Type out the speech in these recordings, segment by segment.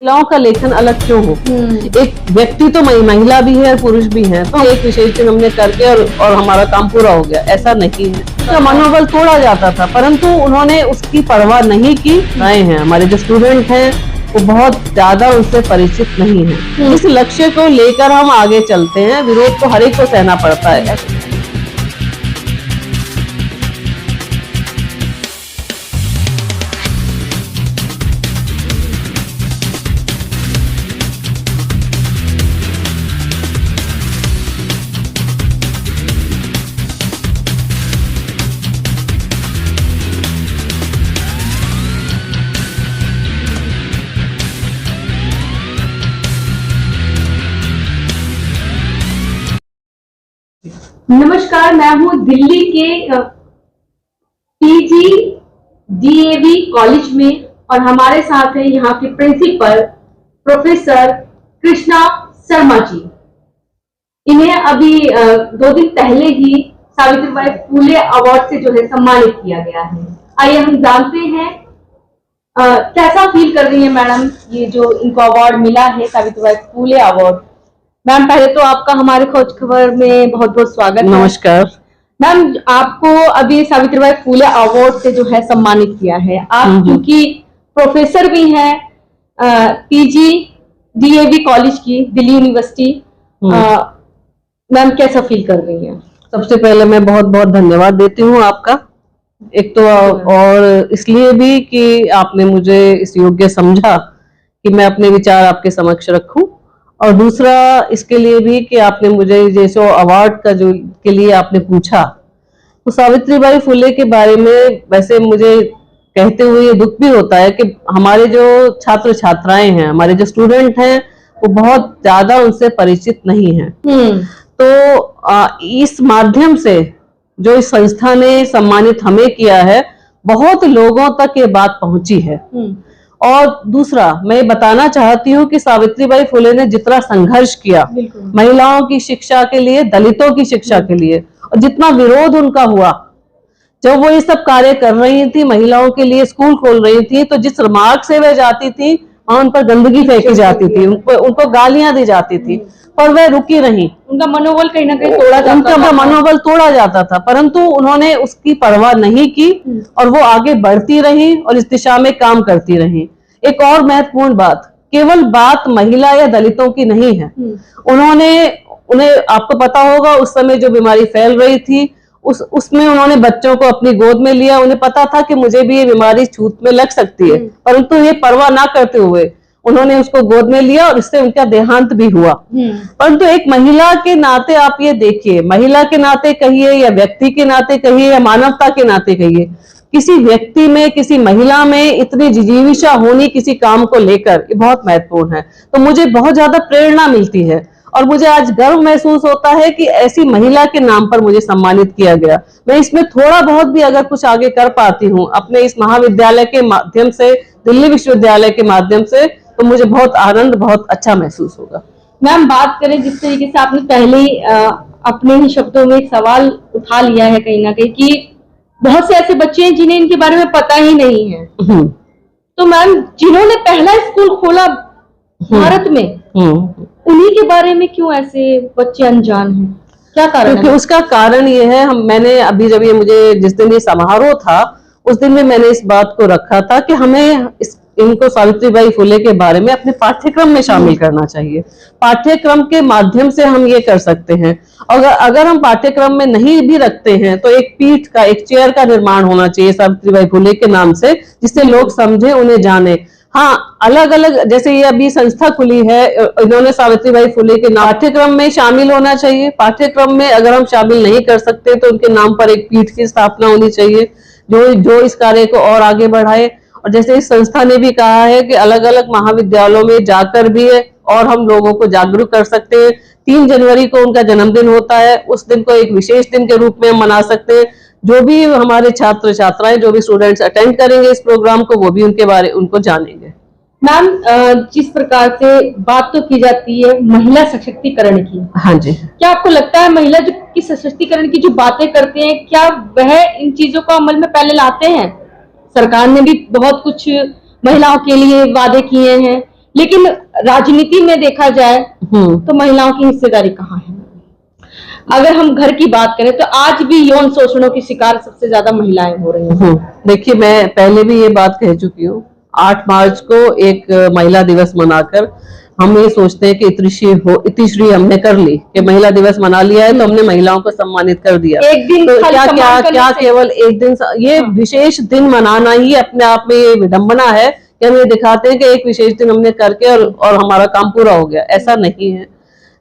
महिलाओं का लेखन अलग क्यों हो। एक व्यक्ति तो महिला भी है, पुरुष भी है, तो एक विशेष दिन हमने करके और हमारा काम पूरा हो गया, ऐसा नहीं है। तो मनोबल तोड़ा जाता था, परंतु उन्होंने उसकी परवाह नहीं की। नए हैं हमारे जो स्टूडेंट हैं, वो बहुत ज्यादा उनसे परिचित नहीं है। इस लक्ष्य को लेकर हम आगे चलते हैं। विरोध तो हर एक को सहना पड़ता है। नमस्कार, मैं हूँ दिल्ली के पीजी डीएवी कॉलेज में और हमारे साथ है यहाँ के प्रिंसिपल प्रोफेसर कृष्णा शर्मा जी। इन्हें अभी 2 दिन पहले ही सावित्रीबाई फुले अवार्ड से जो है सम्मानित किया गया है। आइए हम जानते हैं कैसा फील कर रही है मैडम, ये जो इनको अवार्ड मिला है सावित्रीबाई फुले अवार्ड। मैम, पहले तो आपका हमारे खोज खबर में बहुत बहुत स्वागत है। नमस्कार मैम, आपको अभी सावित्रीबाई फुले अवार्ड से जो है सम्मानित किया है। आप क्योंकि प्रोफेसर भी हैं पीजी डीएवी कॉलेज की, दिल्ली यूनिवर्सिटी, मैम कैसा फील कर रही हैं? सबसे पहले मैं बहुत बहुत धन्यवाद देती हूँ आपका, एक तो और इसलिए भी कि आपने मुझे इस योग्य समझा कि मैं अपने विचार आपके समक्ष रखूं, और दूसरा इसके लिए भी कि आपने मुझे जैसे अवार्ड का जो के लिए आपने पूछा, तो सावित्रीबाई फुले के बारे में वैसे मुझे कहते हुए ये दुख भी होता है कि हमारे जो छात्र छात्राएं हैं, हमारे जो स्टूडेंट हैं, वो बहुत ज्यादा उनसे परिचित नहीं है। तो इस माध्यम से जो इस संस्था ने सम्मानित हमें किया है, बहुत लोगों तक ये बात पहुंची है। और दूसरा मैं बताना चाहती हूँ कि सावित्रीबाई फुले ने जितना संघर्ष किया महिलाओं की शिक्षा के लिए, दलितों की शिक्षा के लिए, और जितना विरोध उनका हुआ जब वो ये सब कार्य कर रही थी, महिलाओं के लिए स्कूल खोल रही थी, तो जिस मार्ग से वे जाती थी वहां उन पर गंदगी फेंकी जाती थी, उनको गालियां दी जाती थी, पर वे रुकी रही। उनका मनोबल कहीं ना कहीं तोड़ा जाता था। उनका मनोबल तोड़ा जाता था, परंतु उन्होंने उसकी परवाह नहीं की और वो आगे बढ़ती रही और इस दिशा में काम करती रही। एक और महत्वपूर्ण बात, केवल बात महिला या दलितों की नहीं है। उन्हें आपको पता होगा उस समय जो बीमारी फैल रही थी, उसमें उन्होंने बच्चों को अपनी गोद में लिया। उन्हें पता था कि मुझे भी ये बीमारी छूत में लग सकती है, परंतु ये परवाह ना करते हुए उन्होंने उसको गोद में लिया और इससे उनका देहांत भी हुआ। परंतु एक महिला के नाते आप ये देखिए, महिला के नाते कहिए या व्यक्ति के नाते कहिए या मानवता के नाते कहिए, किसी व्यक्ति में, किसी महिला में इतनी जिजीविषा होनी किसी काम को लेकर, ये बहुत महत्वपूर्ण है। तो मुझे बहुत ज्यादा प्रेरणा मिलती है और मुझे आज गर्व महसूस होता है कि ऐसी महिला के नाम पर मुझे सम्मानित किया गया। मैं इसमें थोड़ा बहुत भी अगर कुछ आगे कर पाती हूँ अपने इस महाविद्यालय के माध्यम से, दिल्ली विश्वविद्यालय के माध्यम से, तो मुझे बहुत आनंद, बहुत अच्छा महसूस होगा। मैम, बात करें जिस तरीके से आपने पहले ही अपने ही शब्दों में एक सवाल उठा लिया है कहीं ना कहीं कि बहुत से ऐसे बच्चे हैं जिन्हें इनके बारे में पता ही नहीं है। तो मैम, जिन्होंने पहला स्कूल खोला भारत में, उन्हीं के बारे में क्यों ऐसे बच्चे अनजान हैं? क्या कारण है? क्योंकि उसका कारण ये है, मैंने अभी जब ये मुझे जिस दिन ये समारोह था उस दिन में मैंने इस बात को रखा था कि हमें इनको सावित्रीबाई फुले के बारे में अपने पाठ्यक्रम में शामिल करना चाहिए। पाठ्यक्रम के माध्यम से हम ये कर सकते हैं। अगर हम पाठ्यक्रम में नहीं भी रखते हैं तो एक पीठ का, एक चेयर का निर्माण होना चाहिए सावित्रीबाई फुले के नाम से, जिससे लोग समझे, उन्हें जाने। हाँ, अलग अलग जैसे ये अभी संस्था खुली है, इन्होंने सावित्रीबाई फुले के नाम पाठ्यक्रम में शामिल होना चाहिए। पाठ्यक्रम में अगर हम शामिल नहीं कर सकते तो उनके नाम पर एक पीठ की स्थापना होनी चाहिए जो इस कार्य को और आगे बढ़ाए। और जैसे इस संस्था ने भी कहा है कि अलग अलग महाविद्यालयों में जाकर भी और हम लोगों को जागरूक कर सकते हैं। 3 जनवरी को उनका जन्मदिन होता है, उस दिन को एक विशेष दिन के रूप में हम मना सकते हैं। जो भी हमारे छात्र छात्राएं, जो भी स्टूडेंट्स अटेंड करेंगे इस प्रोग्राम को, वो भी उनको जानेंगे। मैम, जिस प्रकार से बात तो की जाती है महिला सशक्तिकरण की, हाँ जी, क्या आपको लगता है महिला जो की सशक्तिकरण की जो बातें करते हैं, क्या वह इन चीजों को अमल में पहले लाते हैं? सरकार ने भी बहुत कुछ महिलाओं के लिए वादे किए हैं, लेकिन राजनीति में देखा जाए तो महिलाओं की हिस्सेदारी कहाँ है? अगर हम घर की बात करें तो आज भी यौन शोषणों की शिकार सबसे ज्यादा महिलाएं हो रही हैं। देखिए, मैं पहले भी ये बात कह चुकी हूँ। 8 मार्च को एक महिला दिवस मनाकर हम ये सोचते हैं कि इतिश्री हमने कर ली, कि महिला दिवस मना लिया है तो हमने महिलाओं को सम्मानित कर दिया। एक दिन तो क्या केवल एक दिन, ये विशेष दिन मनाना ही अपने आप में ये विडंबना है कि हम ये दिखाते हैं कि एक विशेष दिन हमने करके और हमारा काम पूरा हो गया। ऐसा नहीं है।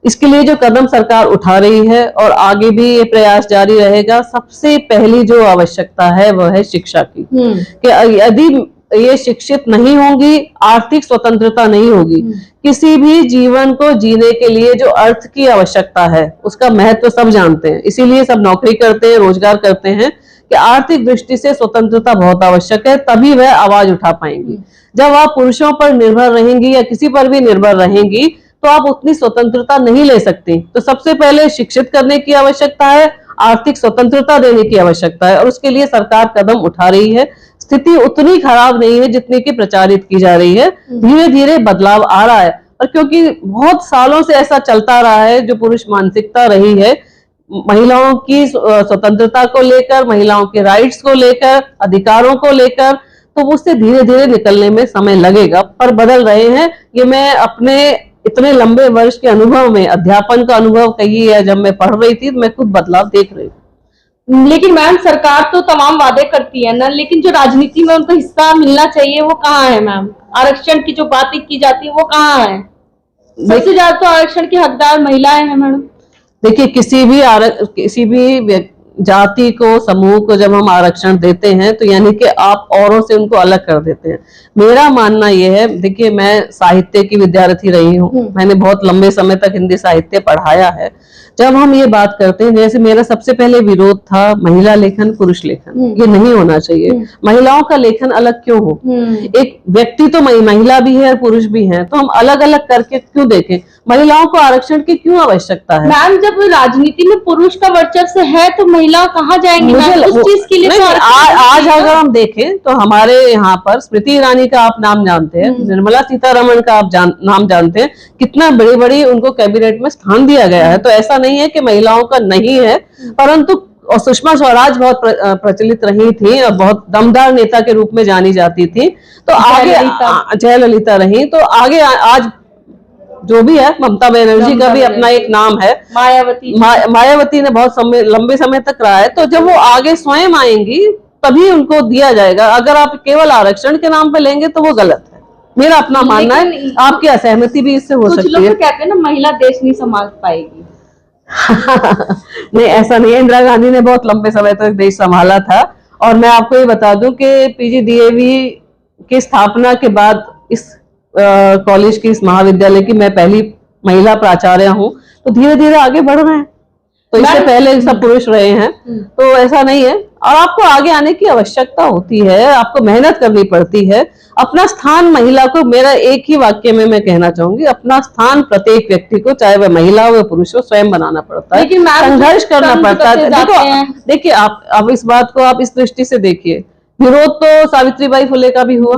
इसके लिए जो कदम सरकार उठा रही है और आगे भी ये प्रयास जारी रहेगा, सबसे पहली जो आवश्यकता है वह है शिक्षा की। कि यदि ये शिक्षित नहीं होंगी, आर्थिक स्वतंत्रता नहीं होगी। किसी भी जीवन को जीने के लिए जो अर्थ की आवश्यकता है उसका महत्व सब जानते हैं, इसीलिए सब नौकरी करते हैं, रोजगार करते हैं कि आर्थिक दृष्टि से स्वतंत्रता बहुत आवश्यक है, तभी वह आवाज उठा पाएंगी। जब आप पुरुषों पर निर्भर रहेंगी या किसी पर भी निर्भर रहेंगी तो आप उतनी स्वतंत्रता नहीं ले सकती। तो सबसे पहले शिक्षित करने की आवश्यकता है, आर्थिक स्वतंत्रता देने की आवश्यकता है, और उसके लिए सरकार कदम उठा रही है। स्थिति उतनी खराब नहीं है जितनी की प्रचारित की जा रही है। धीरे धीरे बदलाव आ रहा है, और क्योंकि बहुत सालों से ऐसा चलता रहा है, जो पुरुष मानसिकता रही है महिलाओं की स्वतंत्रता को लेकर, महिलाओं के राइट्स को लेकर, अधिकारों को लेकर, तो उससे धीरे धीरे निकलने में समय लगेगा, पर बदल रहे हैं। ये मैं अपने इतने लंबे वर्ष के अनुभव में, अध्यापन का अनुभव कही है, जब मैं पढ़ रही थी तो मैं खुद बदलाव देख रही हूँ। लेकिन मैम, सरकार तो तमाम वादे करती है ना, लेकिन जो राजनीति में उनको हिस्सा मिलना चाहिए वो कहाँ है मैम? आरक्षण की जो बातें की जाती है वो कहाँ है? सबसे ज्यादा तो आरक्षण की हकदार महिलाएं हैं मैडम। देखिए, किसी भी जाति को, समूह को जब हम आरक्षण देते हैं तो यानी कि आप औरों से उनको अलग कर देते हैं। मेरा मानना यह है, देखिए मैं साहित्य की विद्यार्थी रही हूँ, मैंने बहुत लंबे समय तक हिंदी साहित्य पढ़ाया है। जब हम ये बात करते हैं, जैसे मेरा सबसे पहले विरोध था महिला लेखन पुरुष लेखन, ये नहीं होना चाहिए। महिलाओं का लेखन अलग क्यों हो? एक व्यक्ति तो महिला भी है और पुरुष भी है, तो हम अलग अलग करके क्यों देखें? महिलाओं को आरक्षण की क्यों आवश्यकता है? मैम, जब राजनीति में पुरुष का वर्चस्व है तो महिला कहाँ जाएंगी? उस चीज के लिए आज अगर हम देखें तो हमारे यहाँ पर स्मृति ईरानी का आप नाम जानते हैं, निर्मला सीतारमण का आप नाम जानते हैं, कितना बड़ी बड़ी उनको कैबिनेट में स्थान दिया गया है। तो ऐसा नहीं है कि महिलाओं का नहीं है, परंतु और सुषमा स्वराज बहुत प्रचलित रही थी और बहुत दमदार नेता के रूप में जानी जाती थी। तो आगे जयललिता रही, तो आगे आज जो भी है, ममता बनर्जी का भी अपना एक नाम है, मायावती ने बहुत लंबे समय तक रहा है। तो जब वो आगे स्वयं आएंगी तभी उनको दिया जाएगा। अगर आप केवल आरक्षण के नाम पे लेंगे तो वो गलत है, मेरा अपना मानना है। आपकी असहमति भी इससे हो सकती है। कुछ लोग कहते हैं ना, महिला देश नहीं संभाल पाएगी। नहीं, ऐसा नहीं है। इंदिरा गांधी ने बहुत लंबे समय तक देश संभाला था। और मैं आपको ये बता दूं कि पीजीडीएवी की स्थापना के बाद इस कॉलेज की, इस महाविद्यालय की मैं पहली महिला प्राचार्य हूँ। तो धीरे धीरे आगे बढ़ रहे हैं। तो इससे पहले सब पुरुष रहे हैं, तो ऐसा नहीं है। और आपको आगे आने की आवश्यकता होती है, आपको मेहनत करनी पड़ती है। अपना स्थान महिला को, मेरा एक ही वाक्य में मैं कहना चाहूंगी, अपना स्थान प्रत्येक व्यक्ति को, चाहे वह महिला हो या पुरुष हो, स्वयं बनाना पड़ता है, संघर्ष करना पड़ता है। देखिए, आप इस बात को आप इस दृष्टि से देखिए, विरोध तो सावित्रीबाई फुले का भी हुआ,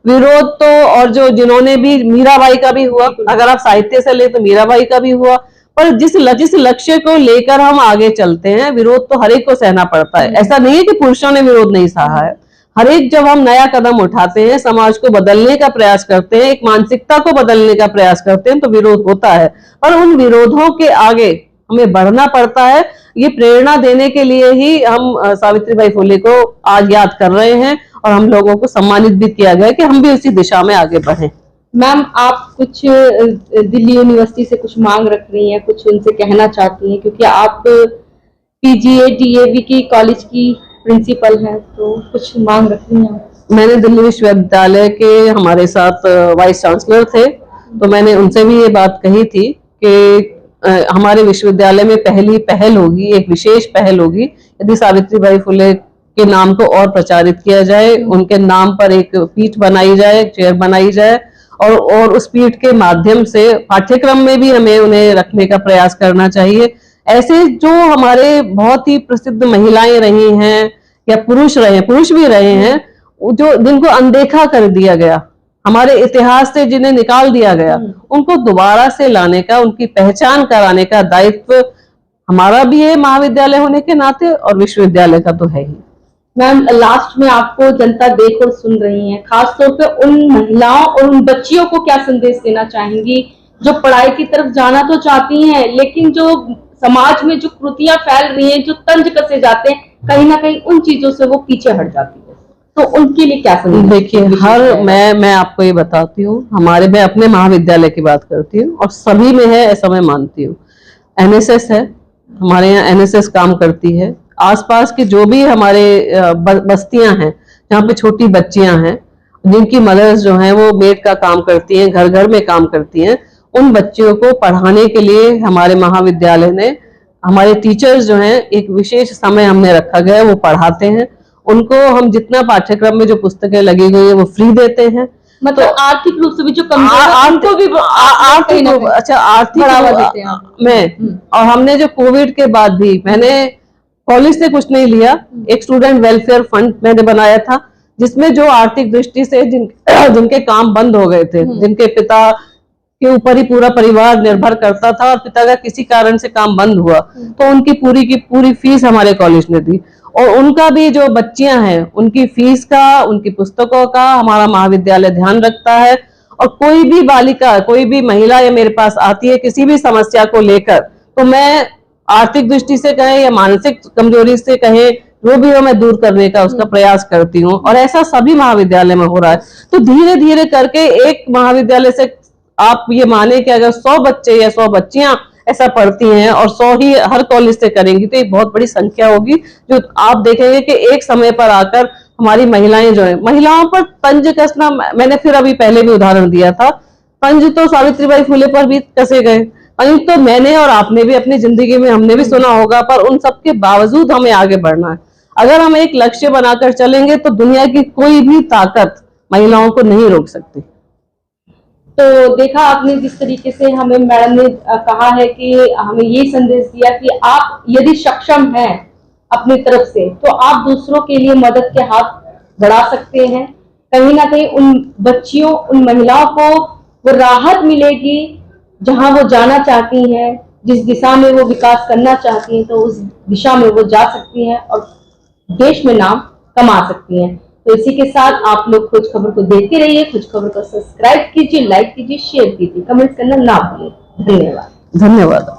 विरोध तो और जिन्होंने भी, मीराबाई का भी हुआ। अगर आप साहित्य से ले तो मीराबाई का भी हुआ। पर जिस लक्ष्य को लेकर हम आगे चलते हैं, विरोध तो हर एक को सहना पड़ता है। ऐसा नहीं है कि पुरुषों ने विरोध नहीं सहा है। हर एक, जब हम नया कदम उठाते हैं, समाज को बदलने का प्रयास करते हैं, एक मानसिकता को बदलने का प्रयास करते हैं, तो विरोध होता है। और उन विरोधों के आगे हमें बढ़ना पड़ता है। ये प्रेरणा देने के लिए ही हम सावित्रीबाई फुले को आज याद कर रहे हैं, और हम लोगों को सम्मानित भी किया गया कि हम भी उसी दिशा में आगे बढ़ें। मैम, आप कुछ दिल्ली यूनिवर्सिटी से कुछ मांग रख रही हैं, कुछ उनसे कहना चाहती हैं, क्योंकि आप पीजीडीएवी की कॉलेज की प्रिंसिपल हैं, तो कुछ मांग रख रही हैं? मैंने दिल्ली विश्वविद्यालय के, हमारे साथ वाइस चांसलर थे, तो मैंने उनसे भी ये बात कही थी कि हमारे विश्वविद्यालय में पहली पहल होगी, एक विशेष पहल होगी, यदि सावित्रीबाई फुले के नाम को और प्रचारित किया जाए, उनके नाम पर एक पीठ बनाई जाए, चेयर बनाई जाए, और उस पीठ के माध्यम से पाठ्यक्रम में भी हमें उन्हें रखने का प्रयास करना चाहिए। ऐसे जो हमारे बहुत ही प्रसिद्ध महिलाएं रही हैं या पुरुष भी रहे हैं, जो जिनको अनदेखा कर दिया गया, हमारे इतिहास से जिन्हें निकाल दिया गया, उनको दोबारा से लाने का, उनकी पहचान कराने का दायित्व हमारा भी है महाविद्यालय होने के नाते, और विश्वविद्यालय का तो है ही। मैम, लास्ट में आपको जनता देख और सुन रही है, खासतौर पे उन महिलाओं और उन बच्चियों को क्या संदेश देना चाहेंगी जो पढ़ाई की तरफ जाना तो चाहती हैं, लेकिन जो समाज में जो कृतियां फैल रही हैं, जो तंज कसे जाते हैं, कहीं ना कहीं उन चीजों से वो पीछे हट जाती है, तो उनके लिए क्या संदेश? देखिए, मैं आपको ये बताती हूँ, मैं अपने महाविद्यालय की बात करती हूँ और सभी में है ऐसा मैं मानती हूँ। एनएसएस है, हमारे यहाँ एनएसएस काम करती है। आसपास की जो भी हमारे बस्तियां हैं जहाँ पे छोटी बच्चियां हैं, जिनकी मदर्स जो हैं वो मेड का काम करती हैं, घर घर में काम करती हैं, उन बच्चियों को पढ़ाने के लिए हमारे महाविद्यालय ने, हमारे टीचर्स जो हैं, एक विशेष समय हमने रखा गया है, वो पढ़ाते हैं। उनको हम जितना पाठ्यक्रम में जो पुस्तकें लगी गई है वो फ्री देते हैं। मतलब तो आर्थिक रूप से भी जो कमजोर आर्थिक बढ़ावा देते हैं में। और हमने जो कोविड के बाद भी, मैंने कॉलेज से कुछ नहीं लिया, एक स्टूडेंट वेलफेयर फंड मैंने बनाया था, जिसमें जो आर्थिक दृष्टि से जिनके काम बंद हो गए थे, जिनके पिता के ऊपर ही पूरा परिवार निर्भर करता था और पिता का किसी कारण से काम बंद हुआ, तो उनकी पूरी की पूरी फीस हमारे कॉलेज ने दी। और उनका भी जो बच्चियां हैं, उनकी फीस का, उनकी पुस्तकों का हमारा महाविद्यालय ध्यान रखता है। और कोई भी बालिका, कोई भी महिला ये मेरे पास आती है किसी भी समस्या को लेकर, तो मैं आर्थिक दृष्टि से कहें या मानसिक कमजोरी से कहें, वो भी हो, मैं दूर करने का उसका प्रयास करती हूँ। और ऐसा सभी महाविद्यालय में हो रहा है। तो धीरे धीरे करके एक महाविद्यालय से आप ये माने कि अगर 100 बच्चे या 100 बच्चियां ऐसा पढ़ती हैं और 100 ही हर कॉलेज से करेंगी, तो एक बहुत बड़ी संख्या होगी, जो आप देखेंगे कि एक समय पर आकर हमारी महिलाएं जो है, महिलाओं पर तंज कसना, मैंने फिर अभी पहले भी उदाहरण दिया था, तंज तो सावित्रीबाई फुले पर भी कसे गए, तंज तो मैंने और आपने भी अपनी जिंदगी में हमने भी सुना होगा, पर उन सब के बावजूद हमें आगे बढ़ना है। अगर हम एक लक्ष्य बनाकर चलेंगे तो दुनिया की कोई भी ताकत महिलाओं को नहीं रोक सकती। तो देखा आपने जिस तरीके से हमें मैडम ने कहा है कि हमें ये संदेश दिया कि आप यदि सक्षम हैं अपनी तरफ से, तो आप दूसरों के लिए मदद के हाथ बढ़ा सकते हैं। कहीं ना कहीं उन बच्चियों, उन महिलाओं को वो राहत मिलेगी जहां वो जाना चाहती हैं, जिस दिशा में वो विकास करना चाहती हैं, तो उस दिशा में वो जा सकती हैं और देश में नाम कमा सकती हैं। तो इसी के साथ आप लोग खोज खबर को देखते रहिए। खोज खबर को सब्सक्राइब कीजिए, लाइक कीजिए, शेयर कीजिए, कमेंट करना ना भूलें। धन्यवाद। धन्यवाद।